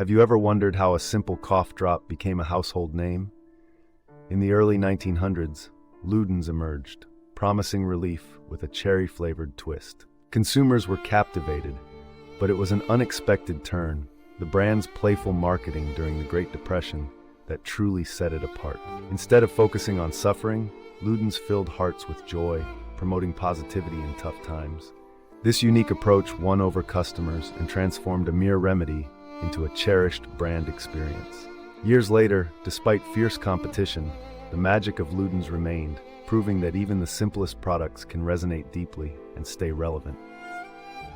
Have you ever wondered how a simple cough drop became a household name? In the early 1900s, Ludens emerged, promising relief with a cherry-flavored twist. Consumers were captivated, but it was an unexpected turn, the brand's playful marketing during the Great Depression, that truly set it apart. Instead of focusing on suffering, Ludens filled hearts with joy, promoting positivity in tough times. This unique approach won over customers and transformed a mere remedy into a cherished brand experience. Years later, despite fierce competition, the magic of Ludens remained, proving that even the simplest products can resonate deeply and stay relevant.